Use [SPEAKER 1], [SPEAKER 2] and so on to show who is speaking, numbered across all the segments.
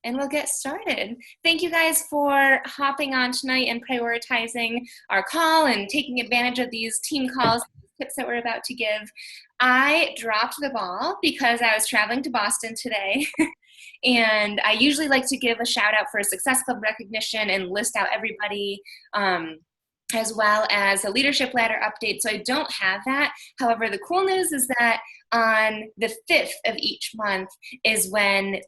[SPEAKER 1] and we'll get started. Thank you guys for hopping on tonight and prioritizing our call and taking advantage of these team calls, tips that we're about to give. I dropped the ball because I was traveling to Boston today. And I usually like to give a shout out for Success Club recognition and list out everybody, as well as a leadership ladder update. So I don't have that. However, the cool news is that on the 5th of each month is when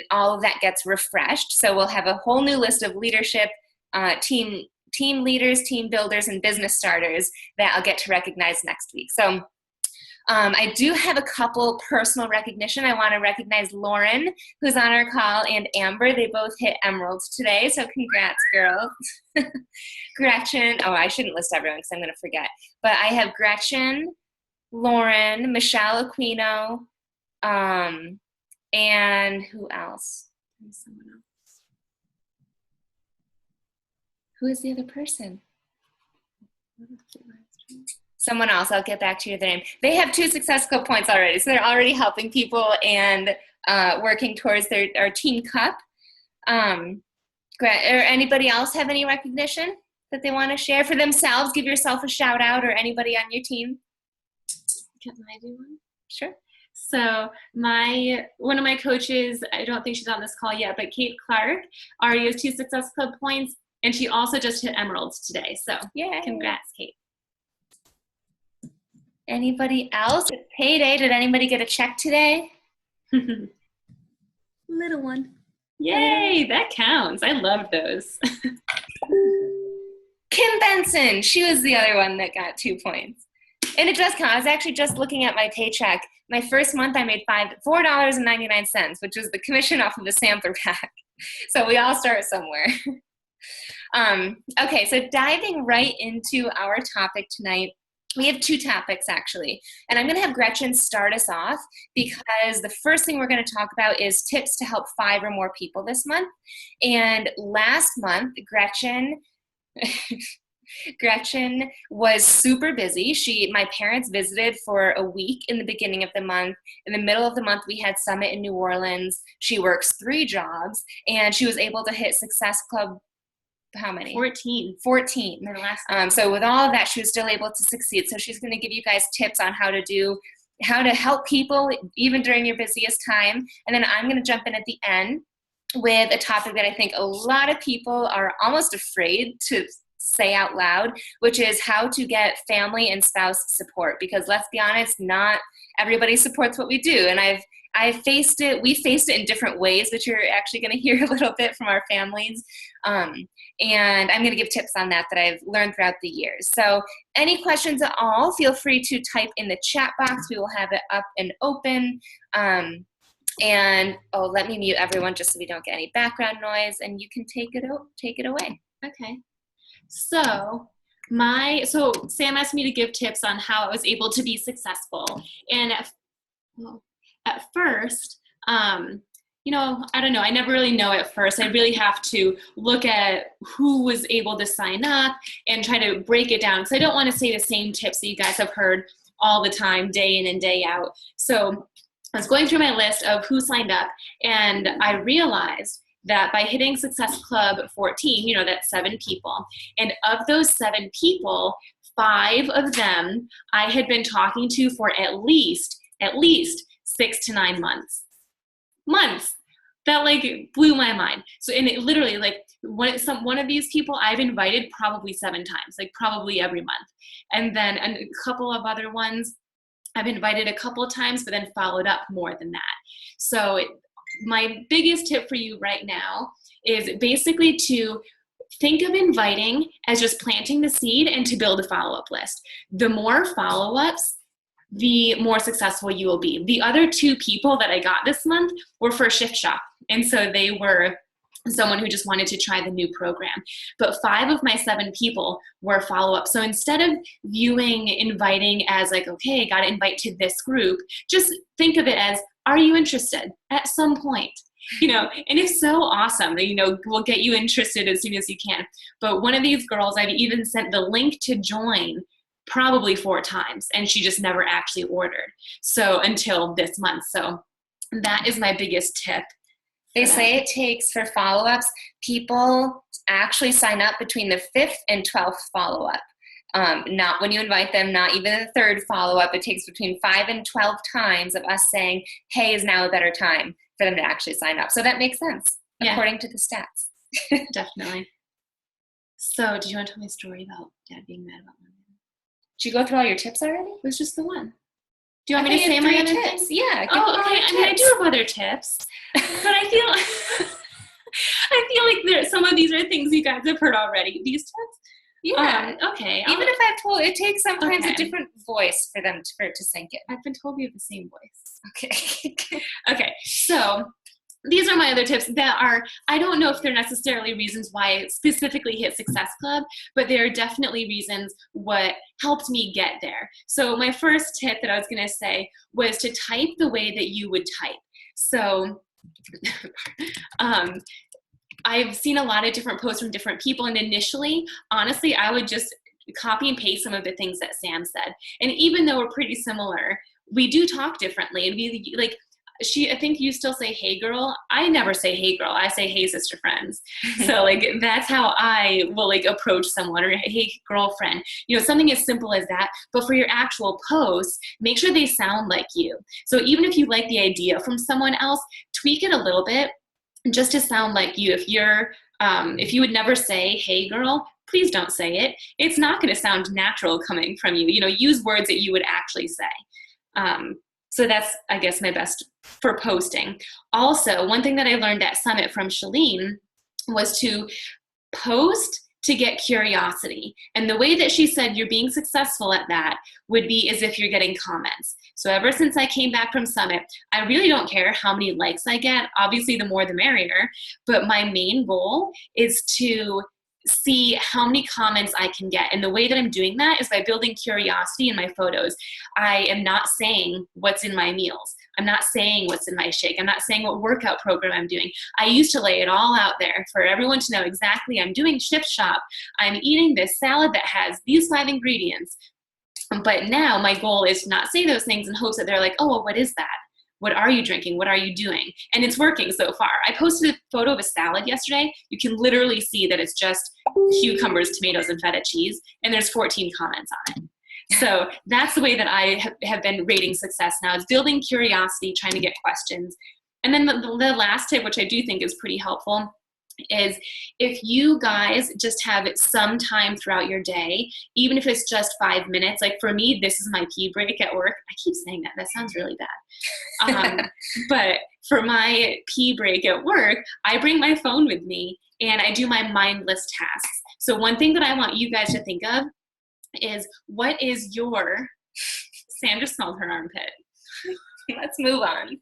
[SPEAKER 1] all of that gets refreshed. So we'll have a whole new list of leadership, team leaders, team builders, and business starters that I'll get to recognize next week. So I do have a couple personal recognition. I want to recognize Lauren, who's on our call, and Amber. They both hit emeralds today, so congrats, girls. Gretchen, I shouldn't list everyone because I'm going to forget. But I have Gretchen, Lauren, Michelle Aquino, and who else? Someone else. Who is the other person? Someone else. I'll get back to you with their name. They have 2 Success Club points already, so they're already helping people and working towards our team cup. Or anybody else have any recognition that they want to share for themselves? Give yourself a shout out, or anybody on your team.
[SPEAKER 2] Can I do one?
[SPEAKER 1] Sure.
[SPEAKER 2] So one of my coaches, I don't think she's on this call yet, but Kate Clark already has 2 Success Club points, and she also just hit emeralds today. So
[SPEAKER 1] yay.
[SPEAKER 2] Congrats, Kate.
[SPEAKER 1] Anybody else? It's payday. Did anybody get a check today?
[SPEAKER 2] Little one. Yay, that counts. I love those.
[SPEAKER 1] Kim Benson. She was the other one that got 2 points. And it does count. I was actually just looking at my paycheck. My first month I made $4.99, which is the commission off of the sampler pack. So we all start somewhere. Okay, so diving right into our topic tonight. We have 2 topics, actually, and I'm going to have Gretchen start us off because the first thing we're going to talk about is tips to help 5 or more people this month. And last month, Gretchen was super busy. My parents visited for a week in the beginning of the month. In the middle of the month, we had Summit in New Orleans. She works 3 jobs, and she was able to hit Success Club. How many?
[SPEAKER 2] 14.
[SPEAKER 1] 14. So with all of that, she was still able to succeed. So she's going to give you guys tips on how to help people even during your busiest time. And then I'm going to jump in at the end with a topic that I think a lot of people are almost afraid to say out loud, which is how to get family and spouse support. Because let's be honest, not everybody supports what we do. And we faced it in different ways, which you're actually going to hear a little bit from our families. And I'm going to give tips on that I've learned throughout the years. So any questions at all, feel free to type in the chat box. We will have it up and open. Let me mute everyone just so we don't get any background noise, and you can take it away.
[SPEAKER 2] Okay. So Sam asked me to give tips on how I was able to be successful. And at first, I don't know. I never really know at first. I really have to look at who was able to sign up and try to break it down. So I don't want to say the same tips that you guys have heard all the time, day in and day out. So I was going through my list of who signed up, and I realized that by hitting Success Club 14, that's 7 people. And of those 7 people, 5 of them I had been talking to for at least 6 to 9 months. That blew my mind. So, and it literally one of these people I've invited probably 7 times, probably every month. And then a couple of other ones I've invited a couple of times, but then followed up more than that. So my biggest tip for you right now is basically to think of inviting as just planting the seed and to build a follow-up list. The more follow-ups, the more successful you will be. The other 2 people that I got this month were for Shift Shop. And so they were someone who just wanted to try the new program. But 5 of my 7 people were follow-up. So instead of viewing inviting as okay, I got to invite to this group, just think of it as, are you interested at some point? And if so, awesome. We'll get you interested as soon as you can. But one of these girls, I've even sent the link to join probably 4 times, and she just never actually ordered. So until this month. So that is my biggest tip
[SPEAKER 1] They say it takes, for follow-ups, people actually sign up between the 5th and 12th follow-up. Not when you invite them, not even the 3rd follow-up. It takes between 5 and 12 times of us saying, hey, is now a better time, for them to actually sign up. So that makes sense, according to the stats.
[SPEAKER 2] Definitely. So did you want to tell me a story about Dad being mad about London?
[SPEAKER 1] Did you go through all your tips already?
[SPEAKER 2] It was just the one. Do you want me to say my other tips?
[SPEAKER 1] Yeah.
[SPEAKER 2] Oh, okay. I mean, I do have other tips, but I feel like some of these are things you guys have heard already. These tips.
[SPEAKER 1] Yeah.
[SPEAKER 2] Okay.
[SPEAKER 1] Even if I've told, it takes sometimes a different voice for it to sink in.
[SPEAKER 2] I've been told we have the same voice.
[SPEAKER 1] Okay.
[SPEAKER 2] Okay. So these are my other tips that are, I don't know if they're necessarily reasons why I specifically hit Success Club, but they're definitely reasons what helped me get there. So my first tip that I was going to say was to type the way that you would type. So I've seen a lot of different posts from different people, and initially, honestly, I would just copy and paste some of the things that Sam said. And even though we're pretty similar, we do talk differently. And we like, I think you still say, hey girl. I never say, hey girl. I say, hey sister friends. So like, that's how I will like approach someone, or hey girlfriend, something as simple as that. But for your actual posts, make sure they sound like you. So even if you like the idea from someone else, tweak it a little bit just to sound like you. If you would never say, hey girl, please don't say it. It's not going to sound natural coming from you. Use words that you would actually say. So that's, I guess, my best for posting. Also, one thing that I learned at Summit from Shalene was to post to get curiosity. And the way that she said you're being successful at that would be as if you're getting comments. So ever since I came back from Summit, I really don't care how many likes I get. Obviously, the more the merrier. But my main goal is to see how many comments I can get. And the way that I'm doing that is by building curiosity in my photos. I am not saying what's in my meals. I'm not saying what's in my shake. I'm not saying what workout program I'm doing. I used to lay it all out there for everyone to know exactly I'm doing Shift Shop. I'm eating this salad that has these 5 ingredients. But now my goal is to not say those things in hopes that they're like, oh, well, what is that? What are you drinking? What are you doing? And it's working so far. I posted a photo of a salad yesterday. You can literally see that it's just cucumbers, tomatoes, and feta cheese, and there's 14 comments on it. So that's the way that I have been rating success now. It's building curiosity, trying to get questions. And then the last tip, which I do think is pretty helpful, is if you guys just have some time throughout your day, even if it's just 5 minutes, like for me, this is my pee break at work. I keep saying that. That sounds really bad. But for my pee break at work, I bring my phone with me and I do my mindless tasks. So one thing that I want you guys to think of is, what is your, Sam just smelled her armpit.
[SPEAKER 1] Let's move on.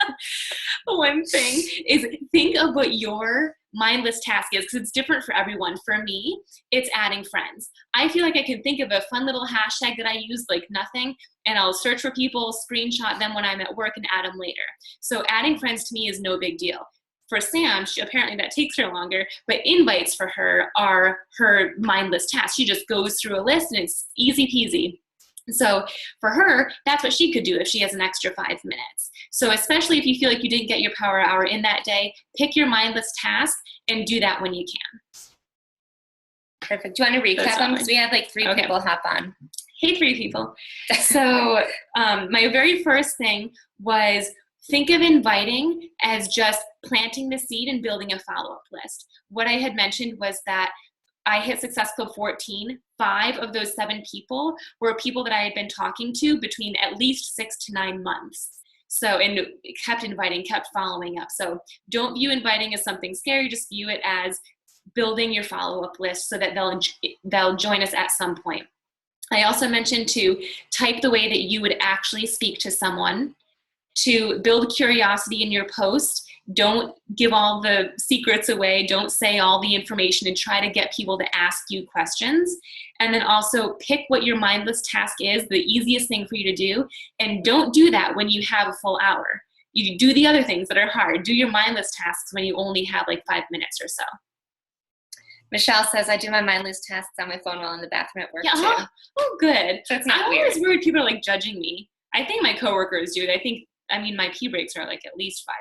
[SPEAKER 2] One thing is, think of what your mindless task is, because it's different for everyone. For me, it's adding friends. I feel like I can think of a fun little hashtag that I use like nothing, and I'll search for people, screenshot them when I'm at work, and add them later. So adding friends to me is no big deal. For Sam, apparently that takes her longer, but invites for her are her mindless task. She just goes through a list and it's easy peasy. So for her, that's what she could do if she has an extra 5 minutes. So especially if you feel like you didn't get your power hour in that day, pick your mindless task and do that when you can.
[SPEAKER 1] Perfect. Do you want to recap them? Because we had like 3 people hop on.
[SPEAKER 2] Hey, 3 people. So my very first thing was, think of inviting as just planting the seed and building a follow-up list. What I had mentioned was that I hit Success Club 14. 5 of those 7 people were people that I had been talking to between at least 6 to 9 months. So, and kept inviting, kept following up. So don't view inviting as something scary. Just view it as building your follow-up list so that they'll join us at some point. I also mentioned to type the way that you would actually speak to someone, to build curiosity in your post. Don't give all the secrets away. Don't say all the information, and try to get people to ask you questions. And then also pick what your mindless task is, the easiest thing for you to do. And don't do that when you have a full hour. You do the other things that are hard. Do your mindless tasks when you only have like 5 minutes or so.
[SPEAKER 1] Michelle says, I do my mindless tasks on my phone while in the bathroom at work too.
[SPEAKER 2] Oh, good.
[SPEAKER 1] So it's not
[SPEAKER 2] I'm
[SPEAKER 1] weird.
[SPEAKER 2] always worried people are like judging me. I think my coworkers do it. I mean, my pee breaks are like at least 5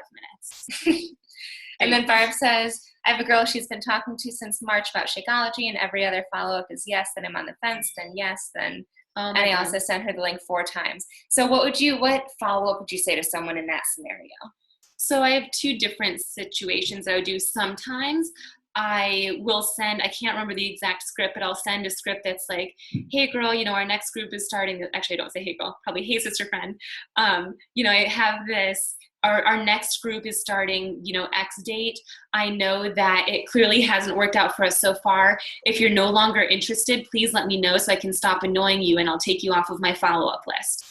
[SPEAKER 2] minutes.
[SPEAKER 1] And then Barb says, I have a girl she's been talking to since March about Shakeology, and every other follow-up is yes, then I'm on the fence, then yes, then, and I also sent her the link 4 times. So what follow-up would you say to someone in that scenario?
[SPEAKER 2] So I have 2 different situations I would do. Sometimes I will send, I can't remember the exact script, but I'll send a script that's like, hey girl, our next group is starting. Actually, I don't say hey girl, probably hey sister friend. I have this, our next group is starting, X date. I know that it clearly hasn't worked out for us so far. If you're no longer interested, please let me know so I can stop annoying you and I'll take you off of my follow-up list.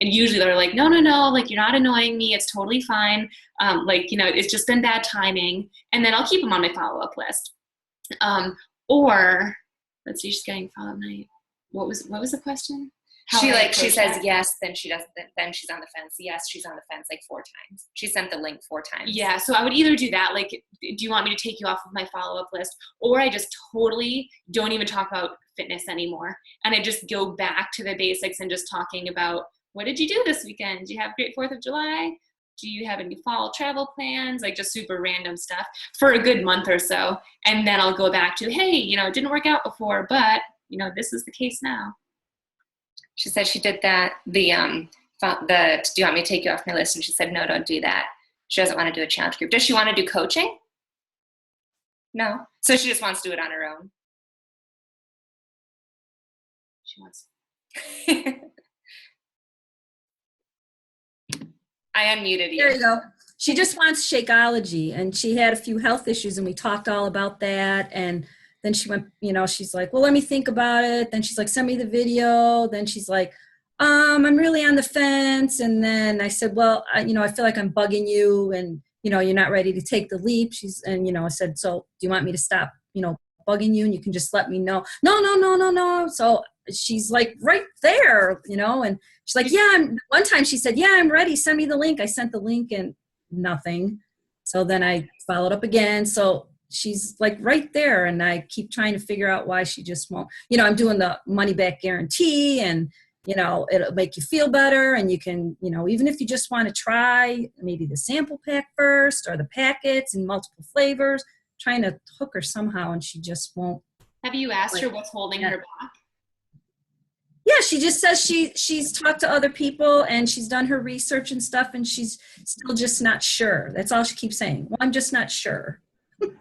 [SPEAKER 2] And usually they're like, no, like, you're not annoying me. It's totally fine. It's just been bad timing. And then I'll keep them on my follow-up list. Or, let's see, she's getting follow-up night. What was the question?
[SPEAKER 1] She says yes, then she doesn't, then she's on the fence. Yes, she's on the fence like 4 times. She sent the link 4 times.
[SPEAKER 2] Yeah, so I would either do that, like, do you want me to take you off of my follow-up list? Or I just totally don't even talk about fitness anymore. And I just go back to the basics and just talking about, what did you do this weekend? Do you have a great 4th of July? Do you have any fall travel plans? Like just super random stuff for a good month or so. And then I'll go back to, hey, it didn't work out before, but, this is the case now.
[SPEAKER 1] She said she did that, do you want me to take you off my list? And she said, no, don't do that. She doesn't want to do a challenge group. Does she want to do coaching? No. So she just wants to do it on her own.
[SPEAKER 2] She wants.
[SPEAKER 1] I unmuted you.
[SPEAKER 3] There you go. She just wants Shakeology, and she had a few health issues, and we talked all about that. And then she went, she's like, well, let me think about it. Then she's like, send me the video. Then she's like, I'm really on the fence. And then I said, well, I feel like I'm bugging you, and you're not ready to take the leap. I said, so do you want me to stop, bugging you, and you can just let me know? No. So she's like right there, and she's like, one time she said, yeah, I'm ready. Send me the link. I sent the link and nothing. So then I followed up again. So she's like right there, and I keep trying to figure out why she just won't. I'm doing the money back guarantee, and it'll make you feel better, and you can, even if you just want to try maybe the sample pack first or the packets in multiple flavors, trying to hook her somehow, and she just won't.
[SPEAKER 2] Have you asked her what's holding her back?
[SPEAKER 3] Yeah, she just says she's talked to other people and she's done her research and stuff, and she's still just not sure. That's all she keeps saying. Well, I'm just not sure.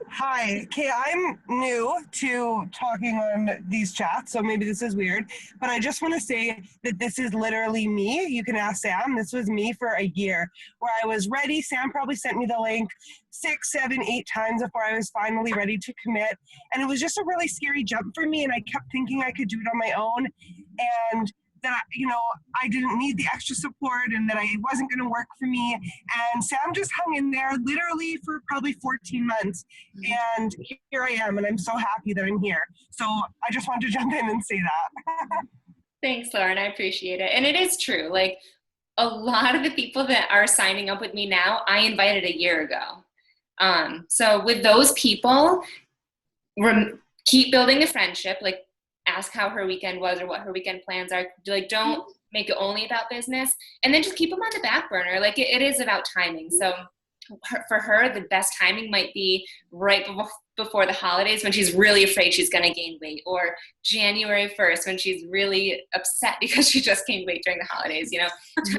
[SPEAKER 4] Hi, Kay, I'm new to talking on these chats, so maybe this is weird, but I just want to say that this is literally me. You can ask Sam. This was me for a year where I was ready. Sam probably sent me the link 6, 7, 8 times before I was finally ready to commit. And it was just a really scary jump for me, and I kept thinking I could do it on my own, and that, I didn't need the extra support, and that it wasn't going to work for me. And Sam just hung in there literally for probably 14 months. And here I am, and I'm so happy that I'm here. So I just wanted to jump in and say that.
[SPEAKER 1] Thanks, Lauren. I appreciate it. And it is true. Like, a lot of the people that are signing up with me now, I invited a year ago. So with those people, keep building the friendship. Like, ask how her weekend was or what her weekend plans are. Like, don't make it only about business, and then just keep them on the back burner. Like, it is about timing. So for her, the best timing might be right before the holidays, when she's really afraid she's going to gain weight, or January 1st when she's really upset because she just gained weight during the holidays.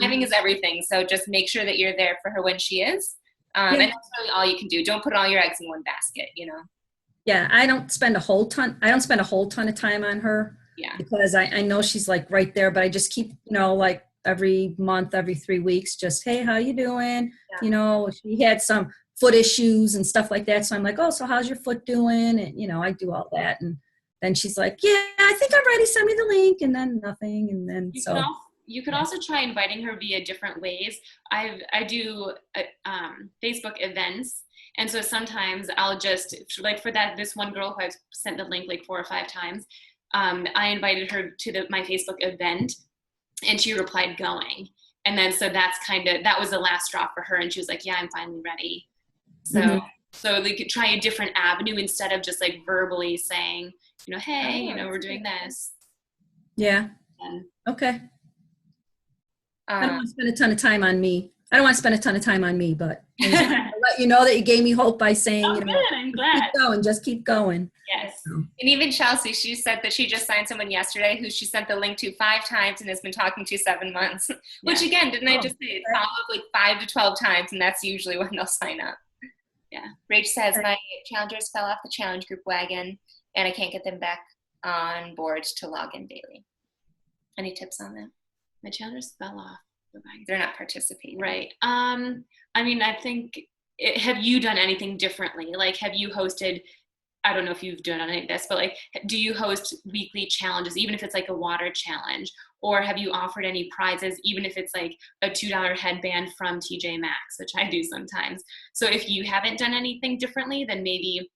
[SPEAKER 1] Timing is everything. So just make sure that you're there for her when she is. And that's really all you can do. Don't put all your eggs in one basket,
[SPEAKER 3] Yeah, I don't spend a whole ton of time on her.
[SPEAKER 1] Yeah.
[SPEAKER 3] Because I know she's like right there, but I just keep, like every month, every 3 weeks, just, hey, how you doing? Yeah. She had some foot issues and stuff like that. So I'm like, oh, so how's your foot doing? And, I do all that. And then she's like, yeah, I think I'm ready. Send me the link. And then nothing. And then
[SPEAKER 2] you could also try inviting her via different ways. I do Facebook events. And so sometimes I'll just, like for this one girl who I've sent the link like 4 or 5 times, I invited her to my Facebook event, and she replied going. And then so that was the last straw for her, and she was like, yeah, I'm finally ready. So so they could try a different avenue instead of just like verbally saying, hey, we're doing this.
[SPEAKER 3] Yeah. Okay. I don't want to spend a ton of time on me. I don't want to spend a ton of time on me, but I just wanted to let you know that you gave me hope by saying,
[SPEAKER 2] Oh, good. I'm glad.
[SPEAKER 3] keep going, just keep going.
[SPEAKER 2] Yes.
[SPEAKER 1] And even Chelsea, she said that she just signed someone yesterday who she sent the link to 5 times and has been talking to 7 months. Which again, didn't I just say follow up like 5 to 12 times, and that's usually when they'll sign up. Yeah. Rach says my challengers fell off the challenge group wagon, and I can't get them back on board to log in daily. Any tips on that?
[SPEAKER 2] My challengers fell off the wagon.
[SPEAKER 1] They're not participating.
[SPEAKER 2] Right. I mean, I think, have you done anything differently? Like, have you hosted, I don't know if you've done any of this, but like, do you host weekly challenges, even if it's like a water challenge? Or have you offered any prizes, even if it's like a $2 headband from TJ Maxx, which I do sometimes? So if you haven't done anything differently, then maybe,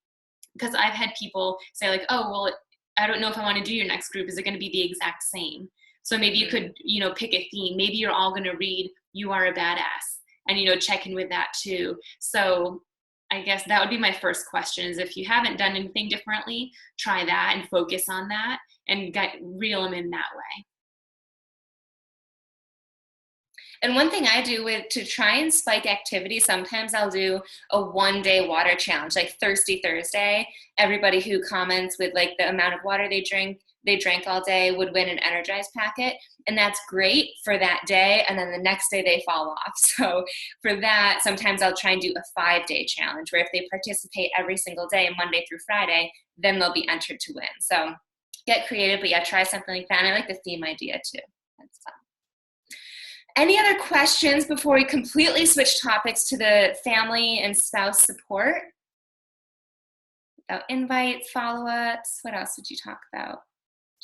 [SPEAKER 2] because I've had people say like, oh, well, I don't know if I want to do your next group. Is it going to be the exact same? So maybe you could, pick a theme. Maybe you're all going to read You Are a Badass and, check in with that too. So I guess that would be my first question is if you haven't done anything differently, try that and focus on that and reel them in that way.
[SPEAKER 1] And one thing I do to try and spike activity, sometimes I'll do a 1-day water challenge, like Thirsty Thursday. Everybody who comments with like the amount of water they drank all day would win an Energize packet. And that's great for that day. And then the next day they fall off. So for that, sometimes I'll try and do a 5-day challenge where if they participate every single day, Monday through Friday, then they'll be entered to win. So get creative, but yeah, try something like that. And I like the theme idea too. That's fun. Any other questions before we completely switch topics to the family and spouse support? About invites, follow-ups, what else did you talk about?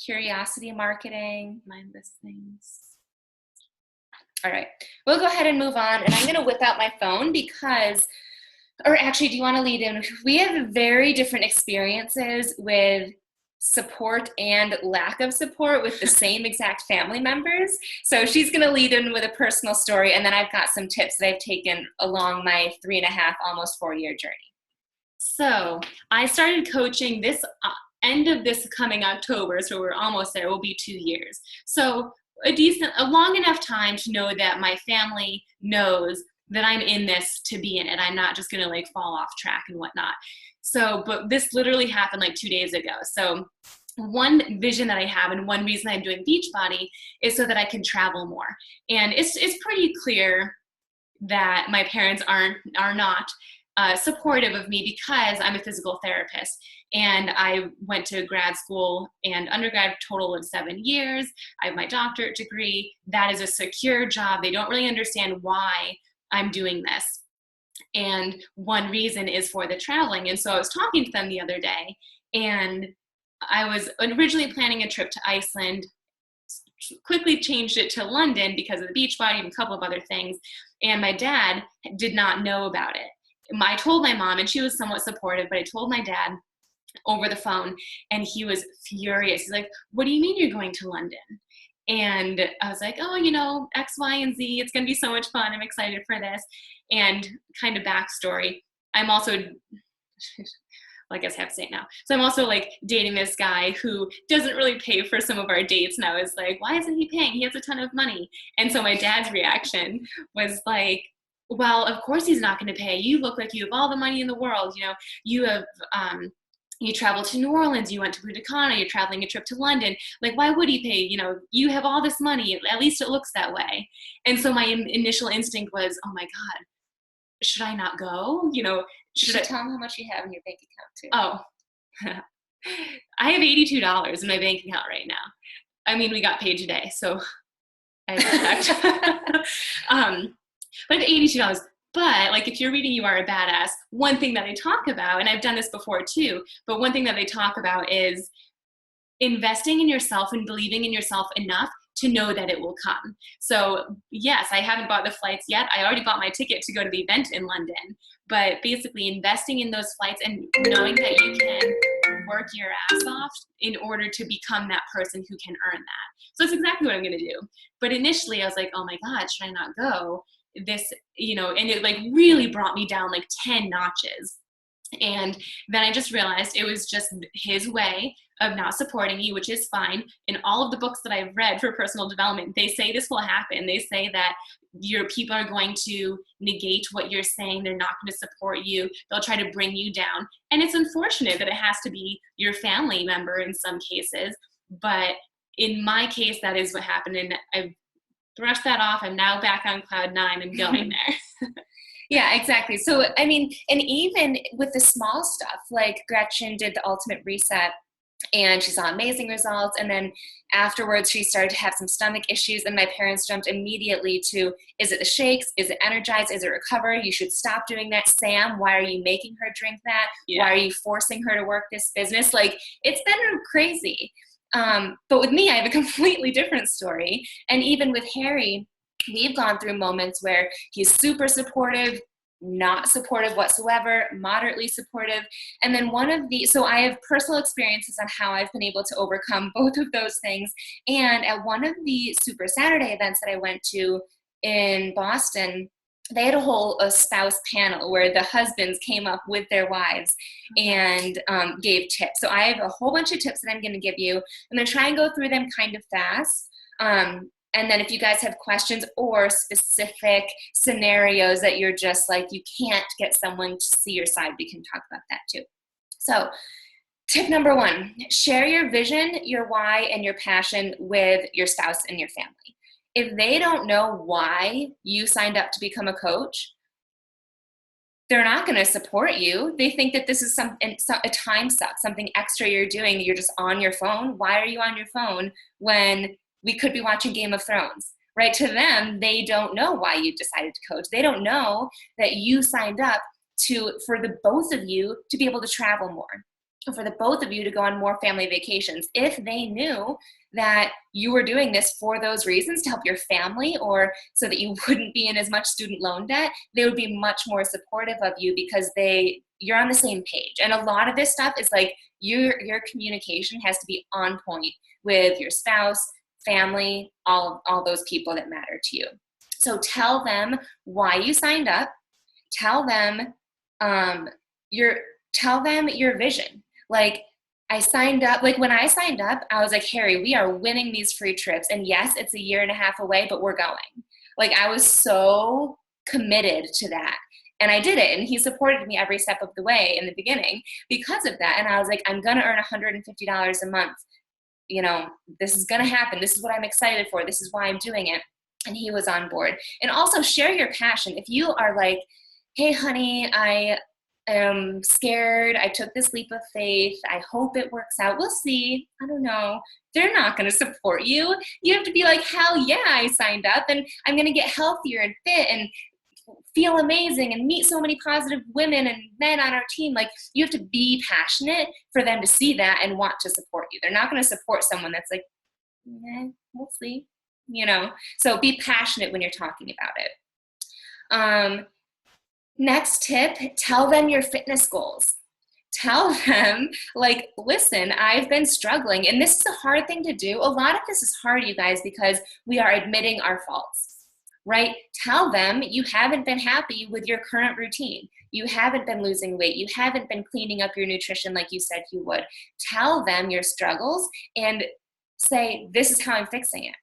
[SPEAKER 1] Curiosity marketing, mindless things. All right, we'll go ahead and move on, and I'm gonna whip out my phone because, or actually, do you wanna lead in? We have very different experiences with support and lack of support with the same exact family members. So she's going to lead in with a personal story, and then I've got some tips that I've taken along my 3.5, almost 4-year journey.
[SPEAKER 2] So I started coaching this end of this coming October, so we're almost there, will be 2 years. So a long enough time to know that my family knows that I'm in this to be in it. I'm not just going to like fall off track and whatnot. So, but this literally happened like 2 days ago. So one vision that I have and one reason I'm doing Beachbody is so that I can travel more. And it's pretty clear that my parents are not supportive of me because I'm a physical therapist. And I went to grad school and undergrad total of 7 years. I have my doctorate degree. That is a secure job. They don't really understand why I'm doing this. And one reason is for the traveling. And so I was talking to them the other day, and I was originally planning a trip to Iceland, quickly changed it to London because of the Beachbody and a couple of other things. And my dad did not know about it. I told my mom, and she was somewhat supportive, but I told my dad over the phone, and he was furious. He's like, "What do you mean you're going to London?" And I was like, "Oh, X, Y, and Z. It's going to be so much fun. I'm excited for this." And kind of backstory, I'm also, well, I guess I have to say it now. So I'm also like dating this guy who doesn't really pay for some of our dates. And I was like, why isn't he paying? He has a ton of money. And so my dad's reaction was like, well, of course he's not going to pay. You look like you have all the money in the world. You have, you traveled to New Orleans, you went to Punta Cana, you're traveling a trip to London. Like, why would he pay? You have all this money. At least it looks that way. And so my initial instinct was, oh my God, should I not go? Should I
[SPEAKER 1] tell him how much you have in your bank account too?
[SPEAKER 2] Oh, I have $82 in my bank account right now. I mean, we got paid today, so I expect. But $82. But like if you're reading You Are a Badass, one thing that they talk about, and I've done this before too, but one thing that they talk about is investing in yourself and believing in yourself enough to know that it will come. So yes, I haven't bought the flights yet. I already bought my ticket to go to the event in London, but basically investing in those flights and knowing that you can work your ass off in order to become that person who can earn that. So that's exactly what I'm going to do. But initially I was like, oh my God, should I not go? And it like really brought me down like 10 notches. And then I just realized it was just his way of not supporting me, which is fine. In all of the books that I've read for personal development, they say this will happen. They say that your people are going to negate what you're saying. They're not going to support you. They'll try to bring you down. And it's unfortunate that it has to be your family member in some cases. But in my case, that is what happened. And I've brushed that off. I'm now back on cloud 9 and going there.
[SPEAKER 1] Yeah, exactly. So, I mean, and even with the small stuff, like Gretchen did the Ultimate Reset and she saw amazing results. And then afterwards, she started to have some stomach issues. And my parents jumped immediately to, is it the shakes? Is it Energize? Is it Recover? You should stop doing that. Sam, why are you making her drink that? Yeah. Why are you forcing her to work this business? Like, it's been crazy. But with me, I have a completely different story. And even with Harry, we've gone through moments where he's super supportive, not supportive whatsoever, moderately supportive. And then so I have personal experiences on how I've been able to overcome both of those things. And at one of the Super Saturday events that I went to in Boston, they had a spouse panel where the husbands came up with their wives and gave tips. So I have a whole bunch of tips that I'm going to give you. I'm going to try and go through them kind of fast. And then if you guys have questions or specific scenarios that you're just like, you can't get someone to see your side, we can talk about that too. So tip number 1, share your vision, your why, and your passion with your spouse and your family. If they don't know why you signed up to become a coach, they're not going to support you. They think that this is a time suck, something extra you're doing. You're just on your phone. Why are you on your phone when we could be watching Game of Thrones, right? To them, they don't know why you decided to coach. They don't know that you signed up for the both of you to be able to travel more, for the both of you to go on more family vacations. If they knew that you were doing this for those reasons, to help your family or so that you wouldn't be in as much student loan debt, they would be much more supportive of you because you're on the same page. And a lot of this stuff is like your communication has to be on point with your spouse, family, all those people that matter to you. So tell them why you signed up. Tell them your vision. Like, I signed up, like when I signed up, I was like, Harry, we are winning these free trips. And yes, it's a year and a half away, but we're going. Like, I was so committed to that. And I did it. And he supported me every step of the way in the beginning because of that. And I was like, I'm going to earn $150 a month. You know, this is going to happen. This is what I'm excited for. This is why I'm doing it. And he was on board. And also share your passion. If you are like, hey, honey, I am scared. I took this leap of faith. I hope it works out. We'll see. I don't know. They're not going to support you. You have to be like, hell yeah, I signed up and I'm going to get healthier and fit and feel amazing and meet so many positive women and men on our team. Like, you have to be passionate for them to see that and want to support you. They're not going to support someone that's like, we'll see, you know? So be passionate when you're talking about it. Next tip, tell them your fitness goals. Tell them, like, listen, I've been struggling, and this is a hard thing to do. A lot of this is hard, you guys, because we are admitting our faults. Right? Tell them you haven't been happy with your current routine. You haven't been losing weight. You haven't been cleaning up your nutrition like you said you would. Tell them your struggles and say, this is how I'm fixing it.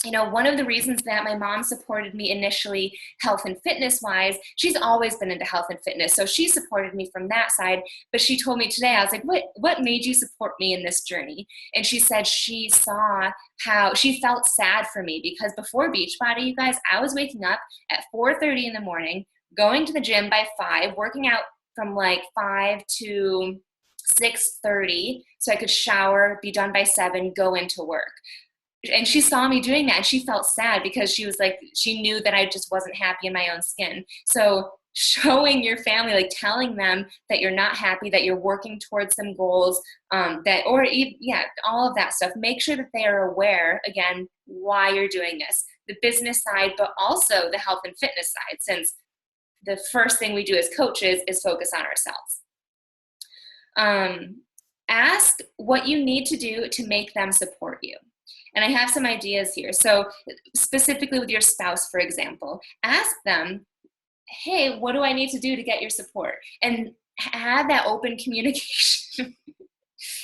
[SPEAKER 1] You know, one of the reasons that my mom supported me initially health and fitness wise, she's always been into health and fitness. So she supported me from that side. But she told me today, I was like, what made you support me in this journey? And she said she saw how she felt sad for me because before Beachbody, you guys, I was waking up at 4:30 in the morning, going to the gym by 5, working out from like 5 to 6:30 so I could shower, be done by 7, go into work. And she saw me doing that and she felt sad because she was like, she knew that I just wasn't happy in my own skin. So showing your family, like telling them that you're not happy, that you're working towards some goals, all of that stuff. Make sure that they are aware, again, why you're doing this, the business side, but also the health and fitness side, since the first thing we do as coaches is focus on ourselves. Ask what you need to do to make them support you. And I have some ideas here. So specifically with your spouse, for example, ask them, hey, what do I need to do to get your support? And have that open communication.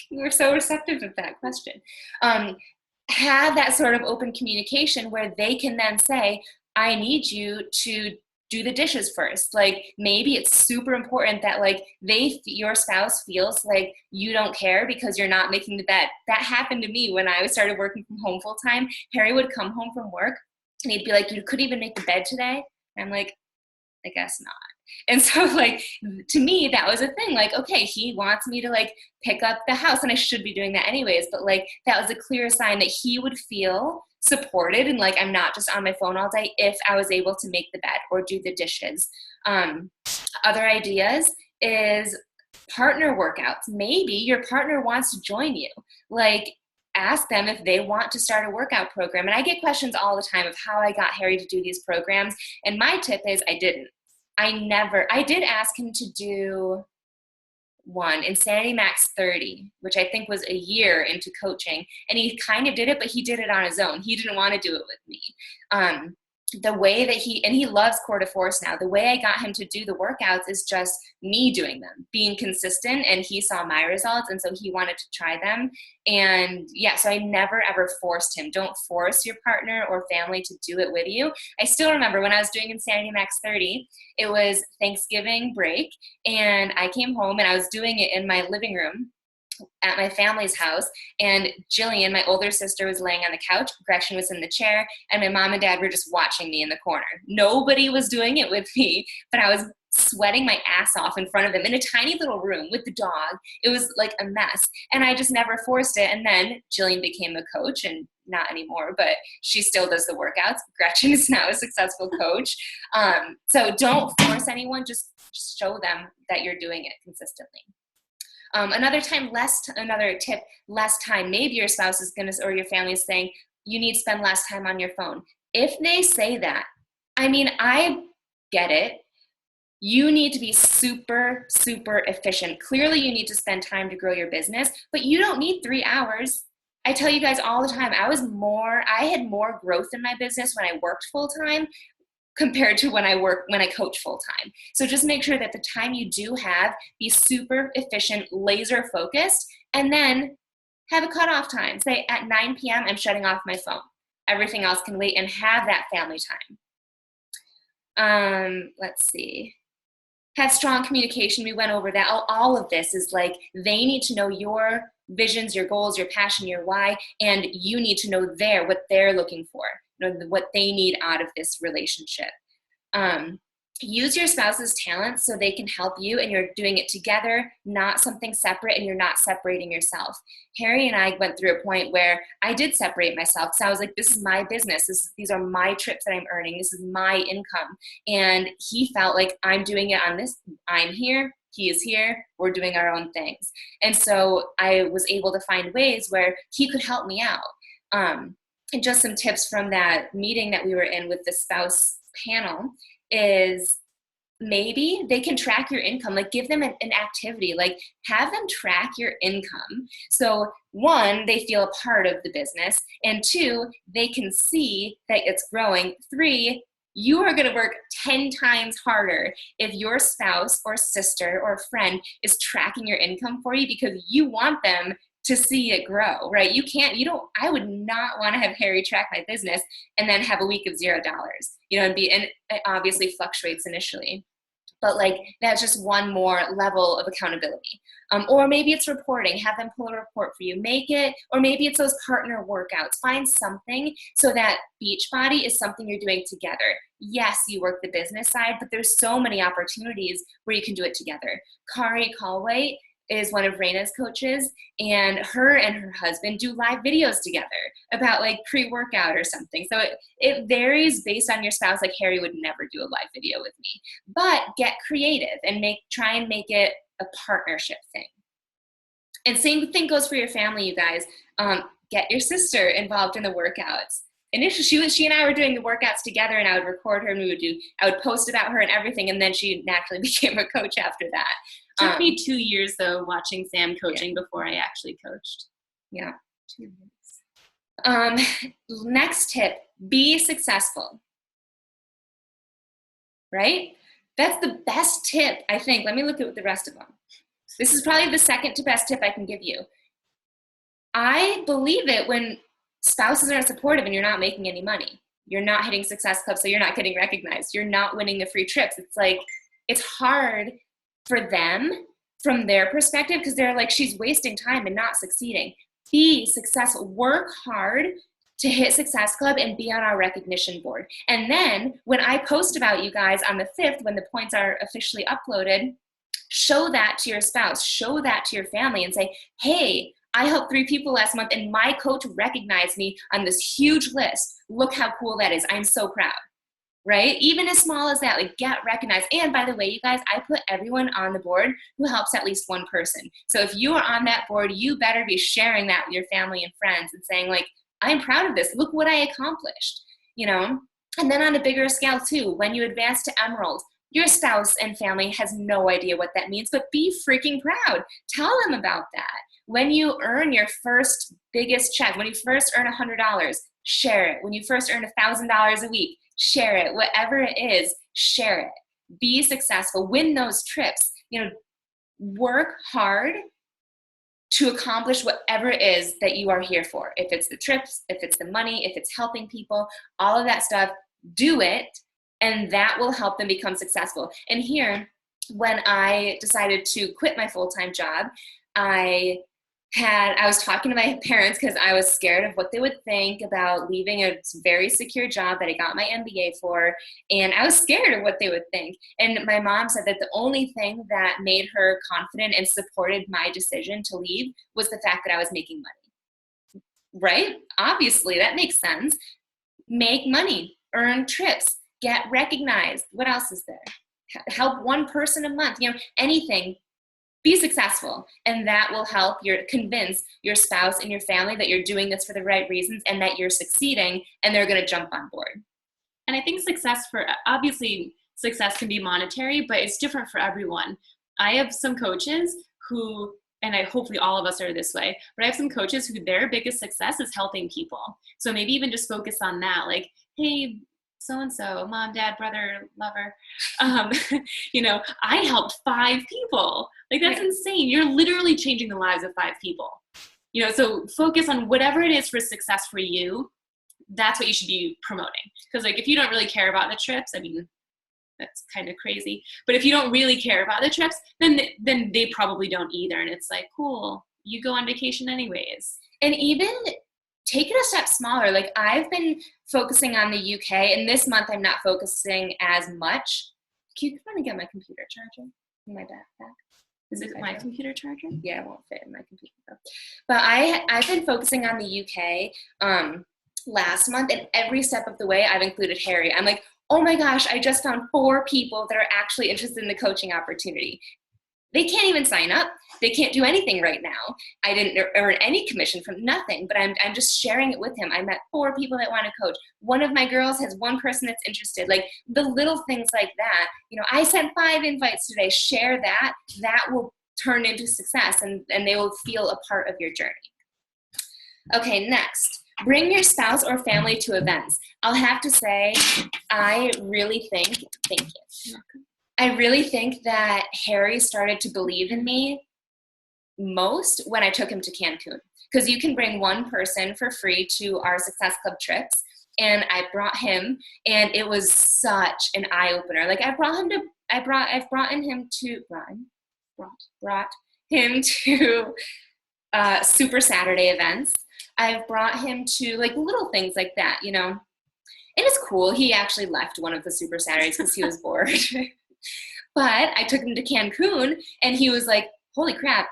[SPEAKER 1] You were so receptive of that question. Have that sort of open communication where they can then say, I need you to do the dishes first. Like maybe it's super important that like your spouse feels like you don't care because you're not making the bed. That happened to me when I started working from home full time. Harry would come home from work and he'd be like, you couldn't even make the bed today? And I'm like, I guess not. And so like, to me, that was a thing. Like, okay, he wants me to like pick up the house and I should be doing that anyways. But like, that was a clear sign that he would feel supported and like, I'm not just on my phone all day if I was able to make the bed or do the dishes. Other ideas is partner workouts. Maybe your partner wants to join you. Like, ask them if they want to start a workout program. And I get questions all the time of how I got Harry to do these programs. And my tip is I didn't. I did ask him to do one, Insanity Max 30, which I think was a year into coaching. And he kind of did it, but he did it on his own. He didn't want to do it with me. The way that he loves Core de Force now, the way I got him to do the workouts is just me doing them, being consistent, and he saw my results, and so he wanted to try them. And yeah, so I never ever forced him. Don't force your partner or family to do it with you. I still remember when I was doing Insanity Max 30, it was Thanksgiving break, and I came home and I was doing it in my living room at my family's house, and Jillian, my older sister, was laying on the couch, Gretchen was in the chair, and my mom and dad were just watching me in the corner. Nobody was doing it with me, but I was sweating my ass off in front of them in a tiny little room with the dog. It was like a mess, and I just never forced it. And then Jillian became a coach, and not anymore, but she still does the workouts. Gretchen is now a successful coach. So don't force anyone, just show them that you're doing it consistently. Another tip, less time. Maybe your spouse is or your family is saying, you need to spend less time on your phone. If they say that, I mean, I get it. You need to be super, super efficient. Clearly, you need to spend time to grow your business, but you don't need 3 hours. I tell you guys all the time, I had more growth in my business when I worked full time compared to when I coach full time. So just make sure that the time you do have, be super efficient, laser focused, and then have a cutoff time. Say at 9 p.m., I'm shutting off my phone. Everything else can wait, and have that family time. Let's see. Have strong communication. We went over that. All of this is like, they need to know your visions, your goals, your passion, your why, and you need to know what they're looking for, what they need out of this relationship. Use your spouse's talents so they can help you, and you're doing it together, not something separate, and you're not separating yourself. Harry and I went through a point where I did separate myself because I was like, this is my business. These are my trips that I'm earning. This is my income. And he felt like, I'm doing it on this. I'm here. He is here. We're doing our own things. And so I was able to find ways where he could help me out. And just some tips from that meeting that we were in with the spouse panel is, maybe they can track your income. Like, give them an activity, like have them track your income. So 1, they feel a part of the business, and 2, they can see that it's growing. 3, you are going to work 10 times harder if your spouse or sister or friend is tracking your income for you, because you want them to see it grow, right? I would not want to have Harry track my business and then have a week of $0, and it obviously fluctuates initially. But like, that's just one more level of accountability. Or maybe it's reporting, have them pull a report for you, or maybe it's those partner workouts. Find something so that Beachbody is something you're doing together. Yes, you work the business side, but there's so many opportunities where you can do it together. Kari Callway is one of Raina's coaches, and her husband do live videos together about like pre-workout or something. So it varies based on your spouse. Like, Harry would never do a live video with me, but get creative and try and make it a partnership thing. And same thing goes for your family, you guys. Get your sister involved in the workouts. Initially, she and I were doing the workouts together, and I would record her, and I would post about her and everything, and then she naturally became a coach after that.
[SPEAKER 2] Took me 2 years though, watching Sam coaching before I actually coached.
[SPEAKER 1] Yeah, 2 years. Next tip: be successful. Right? That's the best tip, I think. Let me look at the rest of them. This is probably the second to best tip I can give you. I believe it when spouses aren't supportive and you're not making any money. You're not hitting Success Club, so you're not getting recognized. You're not winning the free trips. It's like, it's hard for them from their perspective because they're like, she's wasting time and not succeeding. Be successful. Work hard to hit Success Club and be on our recognition board. And then when I post about you guys on the 5th, when the points are officially uploaded, show that to your spouse, show that to your family and say, hey, I helped 3 people last month and my coach recognized me on this huge list. Look how cool that is. I'm so proud, right? Even as small as that, like get recognized. And by the way, you guys, I put everyone on the board who helps at least one person. So if you are on that board, you better be sharing that with your family and friends and saying like, I'm proud of this. Look what I accomplished, you know? And then on a bigger scale too, when you advance to Emerald, your spouse and family has no idea what that means, but be freaking proud. Tell them about that. When you earn your first biggest check, when you first earn $100, share it. When you first earn $1,000 a week, share it. Whatever it is, share it. Be successful. Win those trips. You know, work hard to accomplish whatever it is that you are here for. If it's the trips, if it's the money, if it's helping people, all of that stuff, do it, and that will help them become successful. And here, when I decided to quit my full-time job, I was talking to my parents because I was scared of what they would think about leaving a very secure job that I got my MBA for, and I was scared of what they would think. And my mom said that the only thing that made her confident and supported my decision to leave was the fact that I was making money. Right? Obviously, that makes sense. Make money, earn trips, get recognized. What else is there? Help one person a month, you know, anything. Be successful, and that will help convince your spouse and your family that you're doing this for the right reasons and that you're succeeding, and they're going to jump on board.
[SPEAKER 2] And I think obviously success can be monetary, but it's different for everyone. I have some coaches who, and hopefully all of us are this way, but I have some coaches who their biggest success is helping people. So maybe even just focus on that, like, hey, so-and-so, mom, dad, brother, lover, you know, I helped 5 people. Like, that's insane. You're literally changing the lives of 5 people. You know, so focus on whatever it is for success for you. That's what you should be promoting. Because, like, if you don't really care about the trips, I mean, that's kind of crazy. But if you don't really care about the trips, then they probably don't either. And it's like, cool, you go on vacation anyways.
[SPEAKER 1] And even take it a step smaller. Like, I've been focusing on the UK, and this month I'm not focusing as much. Can you come and get my computer charger in my backpack?
[SPEAKER 2] Is it my computer charger?
[SPEAKER 1] Yeah, it won't fit in my computer though. But I've been focusing on the UK last month, and every step of the way I've included Harry. I'm like, oh my gosh, I just found 4 people that are actually interested in the coaching opportunity. They can't even sign up. They can't do anything right now. I didn't earn any commission from nothing, but I'm just sharing it with him. I met 4 people that want to coach. One of my girls has 1 person that's interested. Like, the little things like that. You know, I sent 5 invites today. Share that. That will turn into success, and they will feel a part of your journey. Okay, next. Bring your spouse or family to events. I'll have to say, I really think, thank you. You're welcome. I really think that Harry started to believe in me most when I took him to Cancun, because you can bring 1 person for free to our Success Club trips, and I brought him, and it was such an eye opener. Like, I've brought him to Super Saturday events. I've brought him to like little things like that, you know. And it's cool. He actually left one of the Super Saturdays because he was bored. But I took him to Cancun, and he was like, holy crap,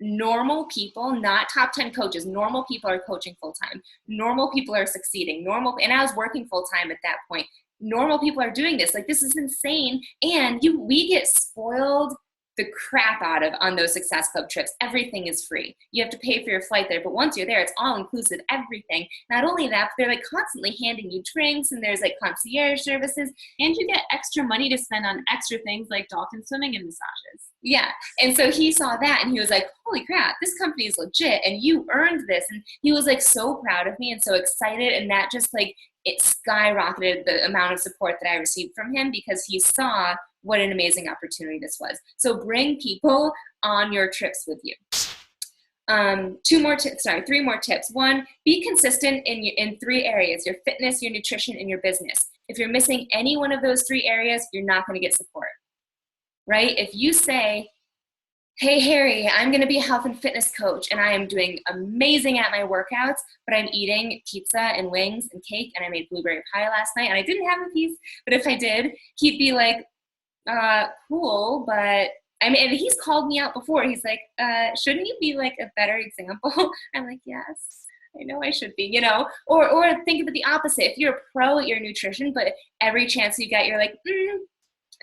[SPEAKER 1] normal people, not top 10 coaches, normal people are coaching full-time. Normal people are succeeding. And I was working full-time at that point. Normal people are doing this. Like, this is insane. And we get spoiled the crap out of on those Success Club trips. Everything is free. You have to pay for your flight there, but once you're there, it's all inclusive, everything. Not only that, but they're like constantly handing you drinks, and there's like concierge services.
[SPEAKER 2] And you get extra money to spend on extra things like dolphin swimming and massages.
[SPEAKER 1] Yeah. And so he saw that and he was like, holy crap, this company is legit and you earned this. And he was like so proud of me and so excited. And that just like, it skyrocketed the amount of support that I received from him because he saw what an amazing opportunity this was. So bring people on your trips with you. Three more tips. One, be consistent in 3 areas: your fitness, your nutrition, and your business. If you're missing any one of those 3 areas, you're not going to get support, right? If you say, hey, Harry, I'm going to be a health and fitness coach and I am doing amazing at my workouts, but I'm eating pizza and wings and cake and I made blueberry pie last night and I didn't have a piece, but if I did, he'd be like, cool, but I mean, and he's called me out before. He's like, shouldn't you be like a better example? I'm like, yes, I know I should be, you know, or think of it the opposite. If you're a pro at your nutrition, but every chance you get, you're like,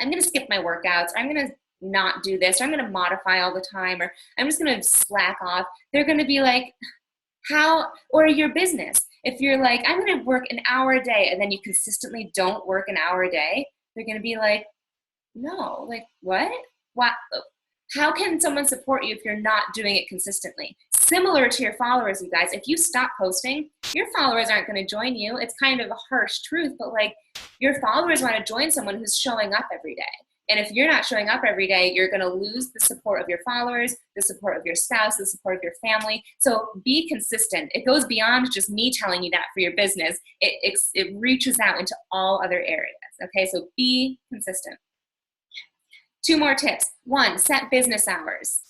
[SPEAKER 1] I'm going to skip my workouts. Or I'm going to not do this. Or I'm going to modify all the time, or I'm just going to slack off. They're going to be like, how, or your business. If you're like, I'm going to work an hour a day and then you consistently don't work an hour a day, they're going to be like, no, like what? How can someone support you if you're not doing it consistently? Similar to your followers, you guys, if you stop posting, your followers aren't going to join you. It's kind of a harsh truth, but like your followers want to join someone who's showing up every day. And if you're not showing up every day, you're going to lose the support of your followers, the support of your spouse, the support of your family. So be consistent. It goes beyond just me telling you that for your business. It reaches out into all other areas. Okay, so be consistent. 2 more tips. 1, set business hours.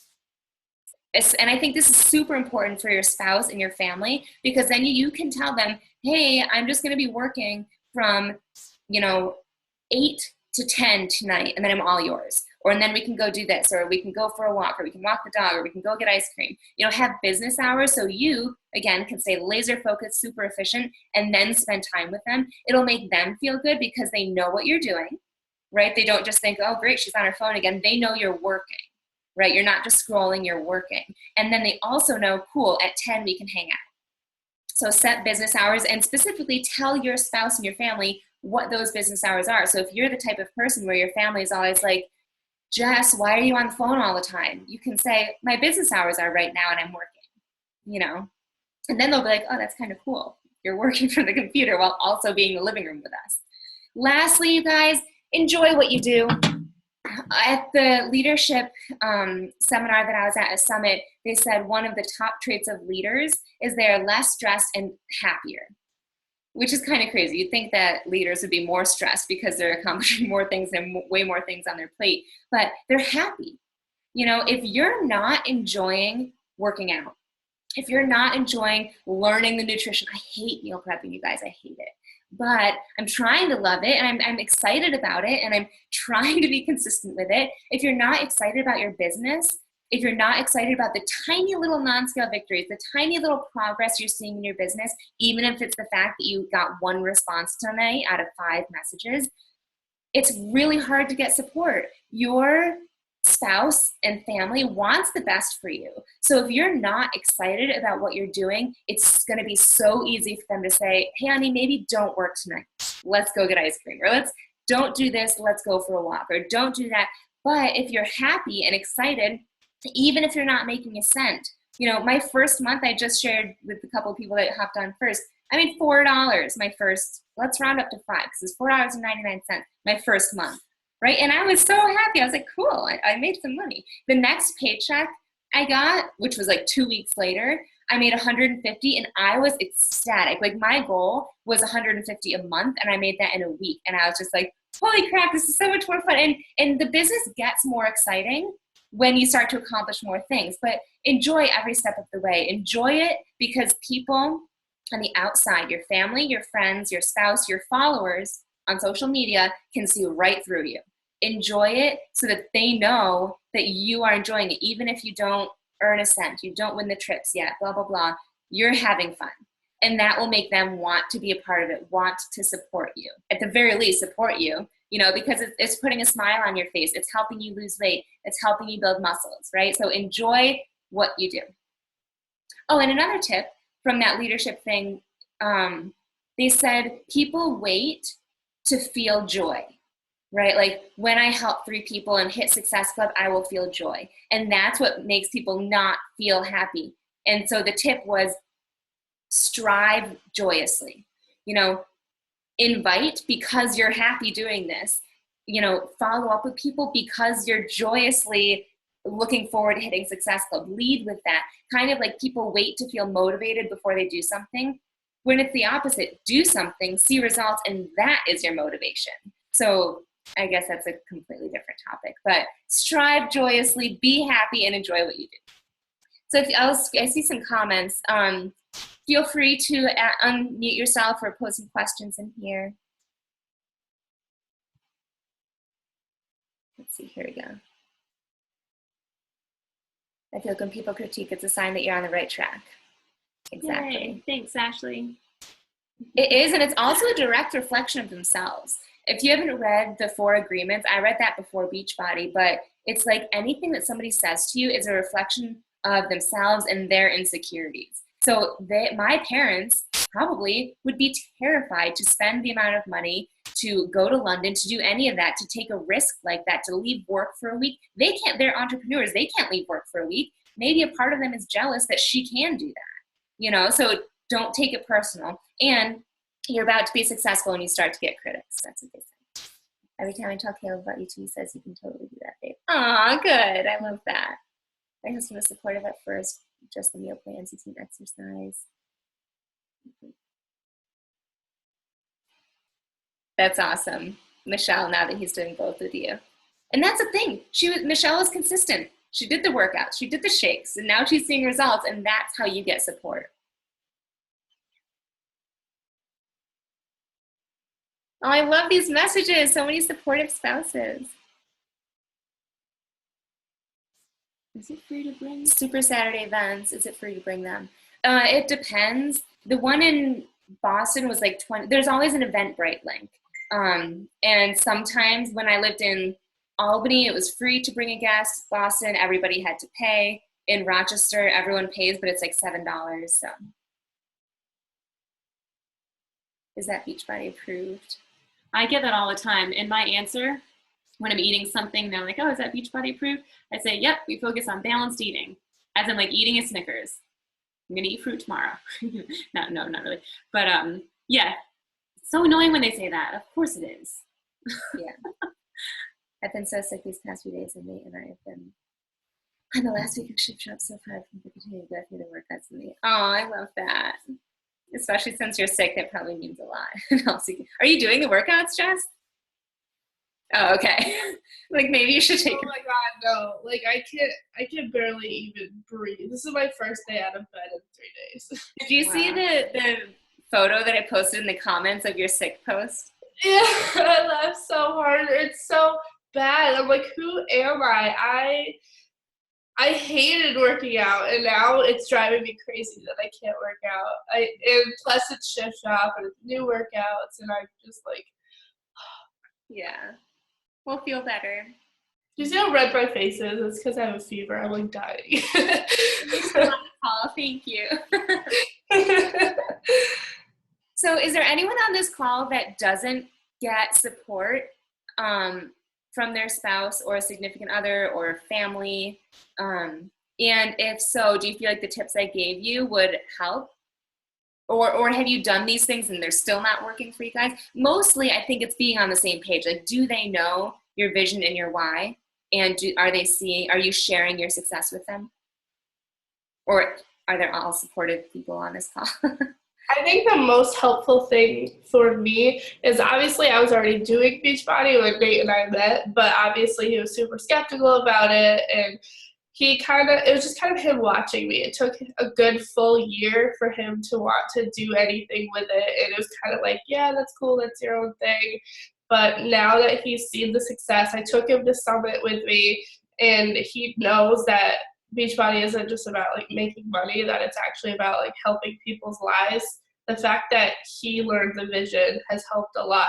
[SPEAKER 1] And I think this is super important for your spouse and your family, because then you can tell them, hey, I'm just going to be working from, 8 to 10 tonight, and then I'm all yours. And then we can go do this, or we can go for a walk, or we can walk the dog, or we can go get ice cream. Have business hours so you, again, can stay laser focused, super efficient, and then spend time with them. It'll make them feel good because they know what you're doing, right? They don't just think, oh, great, she's on her phone again. They know you're working, right? You're not just scrolling, you're working. And then they also know, cool, at 10 we can hang out. So set business hours and specifically tell your spouse and your family what those business hours are. So if you're the type of person where your family is always like, Jess, why are you on the phone all the time? You can say, my business hours are right now and I'm working, And then they'll be like, oh, that's kind of cool. You're working from the computer while also being in the living room with us. Lastly, you guys, enjoy what you do. At the leadership seminar that I was at Summit, they said one of the top traits of leaders is they're less stressed and happier, which is kind of crazy. You'd think that leaders would be more stressed because they're accomplishing more things and way more things on their plate, but they're happy. If you're not enjoying working out, if you're not enjoying learning the nutrition, I hate meal prepping, you guys, I hate it. But I'm trying to love it, and I'm excited about it, and I'm trying to be consistent with it. If you're not excited about your business, if you're not excited about the tiny little non-scale victories, the tiny little progress you're seeing in your business, even if it's the fact that you got 1 response tonight out of 5 messages, it's really hard to get support. Your spouse and family wants the best for you. So if you're not excited about what you're doing, it's going to be so easy for them to say, hey, honey, maybe don't work tonight. Let's go get ice cream. Or don't do this. Let's go for a walk. Or don't do that. But if you're happy and excited, even if you're not making a cent, my first month, I just shared with a couple of people that hopped on first, I made $4 my first, let's round up to 5, because it's $4.99 my first month. Right? And I was so happy. I was like, cool, I made some money. The next paycheck I got, which was like 2 weeks later, I made $150 and I was ecstatic. Like my goal was $150 a month and I made that in a week. And I was just like, holy crap, this is so much more fun. And the business gets more exciting when you start to accomplish more things. But enjoy every step of the way. Enjoy it because people on the outside, your family, your friends, your spouse, your followers on social media can see right through you. Enjoy it so that they know that you are enjoying it, even if you don't earn a cent, you don't win the trips yet, blah, blah, blah. You're having fun. And that will make them want to be a part of it, want to support you. At the very least, support you, because it's putting a smile on your face. It's helping you lose weight. It's helping you build muscles, right? So enjoy what you do. Oh, and another tip from that leadership thing, they said people wait to feel joy, right? Like when I help 3 people and hit Success Club, I will feel joy. And that's what makes people not feel happy. And so the tip was strive joyously, invite because you're happy doing this, follow up with people because you're joyously looking forward to hitting Success Club. Lead with that. Kind of like people wait to feel motivated before they do something, when it's the opposite. Do something, see results, and that is your motivation. So I guess that's a completely different topic, but strive joyously, be happy, and enjoy what you do. So I see some comments. Feel free to unmute yourself or pose some questions in here. Let's see, here we go. I feel like when people critique, it's a sign that you're on the right track. Exactly.
[SPEAKER 2] Yay. Thanks, Ashley.
[SPEAKER 1] It is, and it's also a direct reflection of themselves. If you haven't read the 4 Agreements, I read that before Beachbody, but it's like anything that somebody says to you is a reflection of themselves and their insecurities. So my parents probably would be terrified to spend the amount of money to go to London, to do any of that, to take a risk like that, to leave work for a week. They're entrepreneurs. They can't leave work for a week. Maybe a part of them is jealous that she can do that, so don't take it personal. And you're about to be successful and you start to get critics. That's what they say. Every time I tell Caleb about you two, he says you can totally do that, babe. Aw, good. I love that. My husband was supportive at first, just the meal plans, eating exercise. That's awesome, Michelle, now that he's doing both with you. And that's the thing. Michelle was consistent. She did the workouts, she did the shakes, and now she's seeing results, and that's how you get support. Oh, I love these messages. So many supportive spouses.
[SPEAKER 2] Is it free to bring?
[SPEAKER 1] Super Saturday events, is it free to bring them? It depends. The one in Boston was like 20. There's always an Eventbrite link. And sometimes when I lived in Albany, it was free to bring a guest. Boston, everybody had to pay. In Rochester, everyone pays, but it's like $7. So is that Beachbody approved?
[SPEAKER 2] I get that all the time. And my answer when I'm eating something, they're like, oh, is that Beachbody approved? I say, yep, we focus on balanced eating. As in like eating a Snickers. I'm gonna eat fruit tomorrow. No, not really. But yeah, it's so annoying when they say that. Of course it is.
[SPEAKER 1] Yeah. I've been so sick these past few days, and Nate and I have been on the last week of Shift Shop so hard for people to continue to go through the workouts with me. Oh, I love that. Especially since you're sick, that probably means a lot. Are you doing the workouts, Jess? Oh, okay. Like maybe you should take.
[SPEAKER 5] Oh my god, no! Like I can barely even breathe. This is my first day out of bed in 3 days.
[SPEAKER 1] Did you see the photo that I posted in the comments of your sick post?
[SPEAKER 5] Yeah, I laughed so hard. It's so bad. I'm like, who am I? I hated working out, and now it's driving me crazy that I can't work out. And plus it's Shift Shop and it's new workouts, and I'm just like,
[SPEAKER 1] yeah. We'll feel better.
[SPEAKER 5] You see how red my face is? It's because I have a fever. I'm like dying.
[SPEAKER 1] Oh, thank you. So is there anyone on this call that doesn't get support from their spouse or a significant other or family? And if so, do you feel like the tips I gave you would help? Or have you done these things and they're still not working for you guys? Mostly, I think it's being on the same page. Like, do they know your vision and your why? And are you sharing your success with them? Or are there all supportive people on this call?
[SPEAKER 5] I think the most helpful thing for me is obviously I was already doing Beachbody when Nate and I met, but obviously he was super skeptical about it, and it was just kind of him watching me. It took a good full year for him to want to do anything with it, and it was kind of like, yeah, that's cool, that's your own thing. But now that he's seen the success, I took him to Summit with me, and he knows that Beachbody isn't just about like making money, that it's actually about like helping people's lives. The fact that he learned the vision has helped a lot.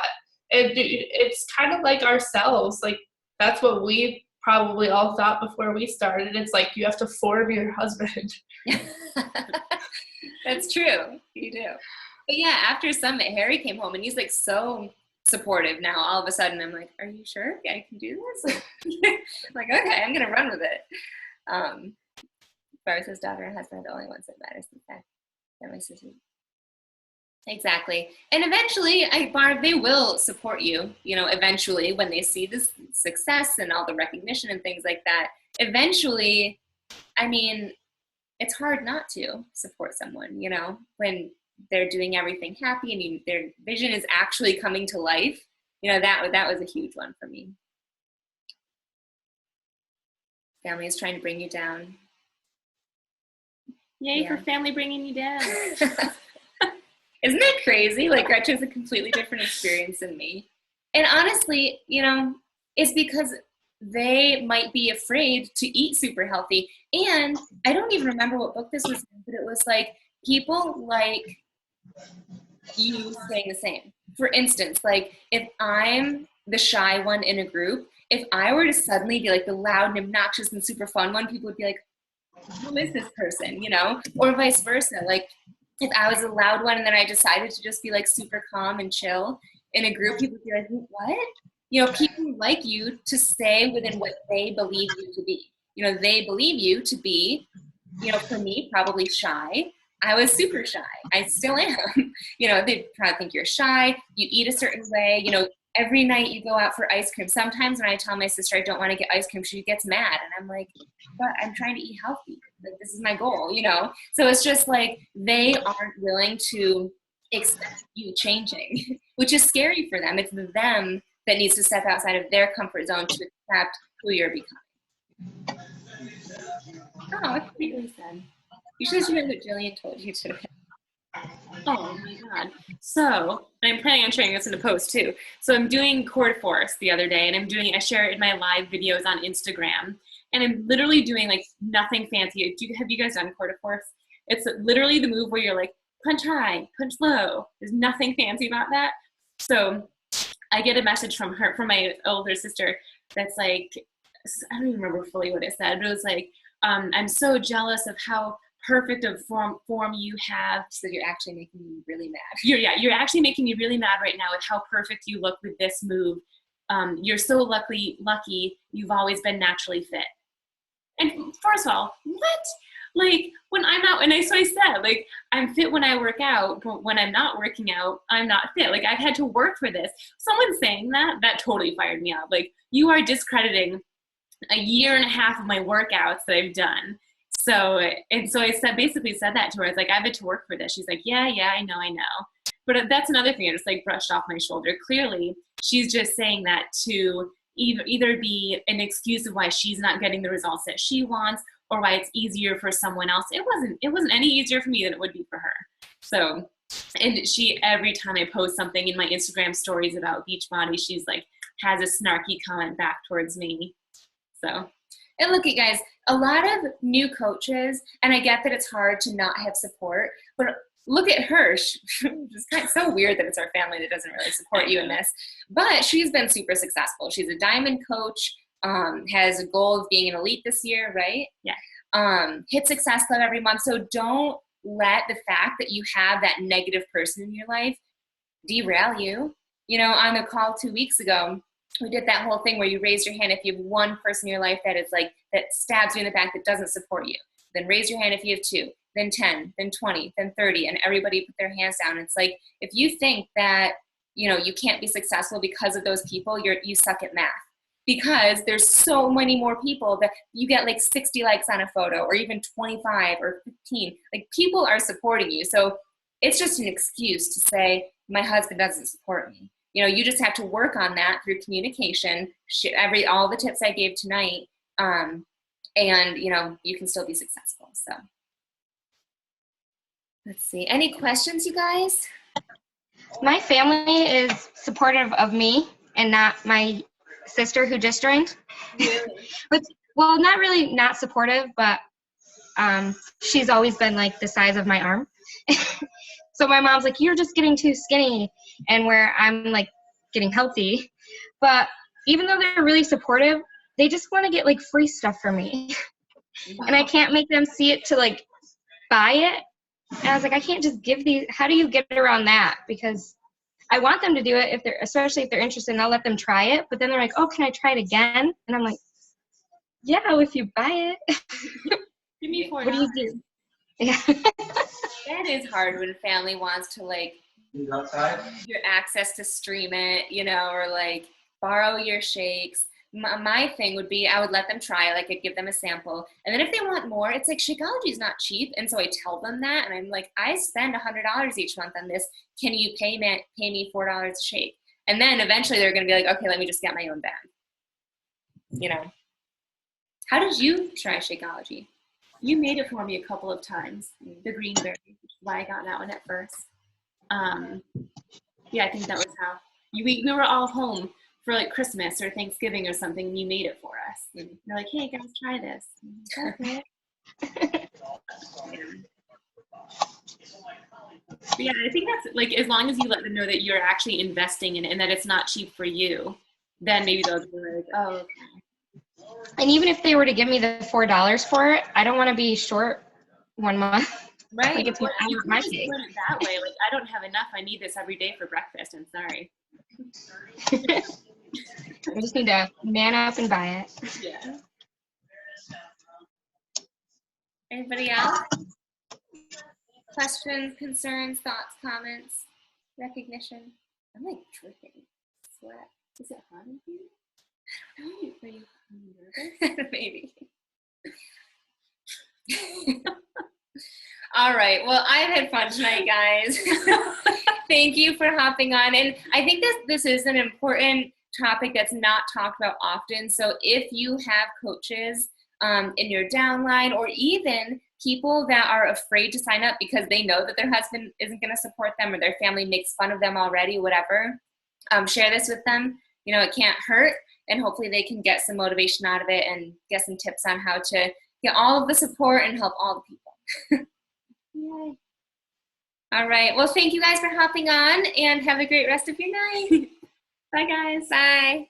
[SPEAKER 5] it's kind of like ourselves. Like, that's what we probably all thought before we started. It's like you have to form your husband.
[SPEAKER 1] That's true. You do. But yeah, after Summit, Harry came home and he's like so supportive now. All of a sudden, I'm like, are you sure I can do this? I'm like, okay, I'm going to run with it. As far as his daughter and husband are the only ones that matter. That my sister. Exactly. And eventually, Barb, they will support you, eventually when they see this success and all the recognition and things like that. Eventually, I mean, it's hard not to support someone, when they're doing everything happy and their vision is actually coming to life. That was a huge one for me. Family is trying to bring you down.
[SPEAKER 2] Yay for family bringing you down.
[SPEAKER 1] Isn't that crazy? Like, Gretchen's a completely different experience than me. And honestly, it's because they might be afraid to eat super healthy. And I don't even remember what book this was in, but it was like people like you saying the same. For instance, like if I'm the shy one in a group, if I were to suddenly be like the loud and obnoxious and super fun one, people would be like, who is this person, Or vice versa. Like if I was a loud one and then I decided to just be like super calm and chill in a group, people would be like, what? People like you to stay within what they believe you to be. They believe you to be, for me, probably shy. I was super shy. I still am. They probably think you're shy. You eat a certain way. Every night you go out for ice cream. Sometimes when I tell my sister I don't want to get ice cream, she gets mad. And I'm like, but I'm trying to eat healthy. Like, this is my goal, So it's just like they aren't willing to accept you changing, which is scary for them. It's them that needs to step outside of their comfort zone to accept who you're becoming. Oh, that's pretty sad. You should hear what Jillian told you today.
[SPEAKER 2] Oh my God. So I'm planning on sharing this in a post too. So I'm doing cord force the other day, and I share it in my live videos on Instagram, and I'm literally doing like nothing fancy. Have you guys done cord force? It's literally the move where you're like punch high, punch low. There's nothing fancy about that. So I get a message from my older sister that's like, I don't even remember fully what it said, but it was like, I'm so jealous of how perfect of form you have.
[SPEAKER 1] So you're actually making me really mad.
[SPEAKER 2] You're actually making me really mad right now with how perfect you look with this move. You're so lucky you've always been naturally fit. And first of all, what? Like when I'm out, so I said, like, I'm fit when I work out, but when I'm not working out, I'm not fit. Like I've had to work for this. Someone saying that totally fired me up. Like, you are discrediting a year and a half of my workouts that I've done. So I basically said that to her. I was like, I've had to work for this. She's like, yeah, I know. But that's another thing I just like brushed off my shoulder. Clearly, she's just saying that to either be an excuse of why she's not getting the results that she wants, or why it's easier for someone else. It wasn't any easier for me than it would be for her. So, and she, every time I post something in my Instagram stories about Beachbody, she's like, has a snarky comment back towards me. So.
[SPEAKER 1] And look, you guys, a lot of new coaches, and I get that it's hard to not have support, but look at her. It's kind of so weird that it's our family that doesn't really support you in this. But she's been super successful. She's a diamond coach, has a goal of being an elite this year, right?
[SPEAKER 2] Yeah.
[SPEAKER 1] Hit Success Club every month. So don't let the fact that you have that negative person in your life derail you. On the call 2 weeks ago, we did that whole thing where you raise your hand if you have one person in your life that is like, that stabs you in the back, that doesn't support you. Then raise your hand if you have 2, then 10, then 20, then 30, and everybody put their hands down. It's like, if you think that, you can't be successful because of those people, you suck at math. Because there's so many more people that you get like 60 likes on a photo, or even 25 or 15. Like, people are supporting you. So it's just an excuse to say, my husband doesn't support me. You just have to work on that through communication, all the tips I gave tonight, and, you can still be successful. So let's see. Any questions, you guys?
[SPEAKER 6] My family is supportive of me and not my sister who just joined. Well, not really not supportive, but she's always been like the size of my arm. So my mom's like, you're just getting too skinny. And where I'm like getting healthy. But even though they're really supportive, they just want to get like free stuff from me. And I can't make them see it to like buy it. And I was like, I can't just give these. How do you get around that? Because I want them to do it especially if they're interested, and I'll let them try it. But then they're like, oh, can I try it again? And I'm like, yeah, if you buy it.
[SPEAKER 2] Give me $4.
[SPEAKER 6] What do you do? Yeah.
[SPEAKER 1] That is hard when family wants to like your access to stream it, you know, or like borrow your shakes. My thing would be I would let them try, like I'd give them a sample. And then if they want more, it's like Shakeology is not cheap. And so I tell them that, and I'm like, I spend $100 each month on this. Can you pay me $4 a shake? And then eventually they're going to be like, okay, let me just get my own bag. You know. How did you try Shakeology?
[SPEAKER 2] You made it for me a couple of times. The green berry, which is why I got that one at first. Yeah, I think that was how we were all home for like Christmas or Thanksgiving or something, and you made it for us. And you're like, hey guys, try this. Okay. Yeah, I think that's like, as long as you let them know that you're actually investing in it and that it's not cheap for you, then maybe they'll be like, oh, okay.
[SPEAKER 6] And even if they were to give me the $4 for it, I don't want to be short 1 month.
[SPEAKER 1] Right.
[SPEAKER 6] Like it's
[SPEAKER 2] Well, you
[SPEAKER 6] my
[SPEAKER 2] can
[SPEAKER 6] shake.
[SPEAKER 2] put it that way. Like, I don't have enough. I need this every day for breakfast. I'm sorry.
[SPEAKER 6] I just need to man up and buy it.
[SPEAKER 2] Yeah.
[SPEAKER 1] Anybody else? Questions, concerns, thoughts, comments, recognition? I'm like dripping sweat.
[SPEAKER 2] Is it hot in here?
[SPEAKER 1] I don't know.
[SPEAKER 2] Are you nervous?
[SPEAKER 1] Maybe. All right. Well, I've had fun tonight, guys. Thank you for hopping on. And I think this is an important topic that's not talked about often. So if you have coaches in your downline, or even people that are afraid to sign up because they know that their husband isn't going to support them, or their family makes fun of them already, whatever, share this with them. You know, it can't hurt. And hopefully they can get some motivation out of it and get some tips on how to get all of the support and help all the people. Yay. All right. Well, thank you guys for hopping on, and have a great rest of your night.
[SPEAKER 2] Bye, guys.
[SPEAKER 1] Bye.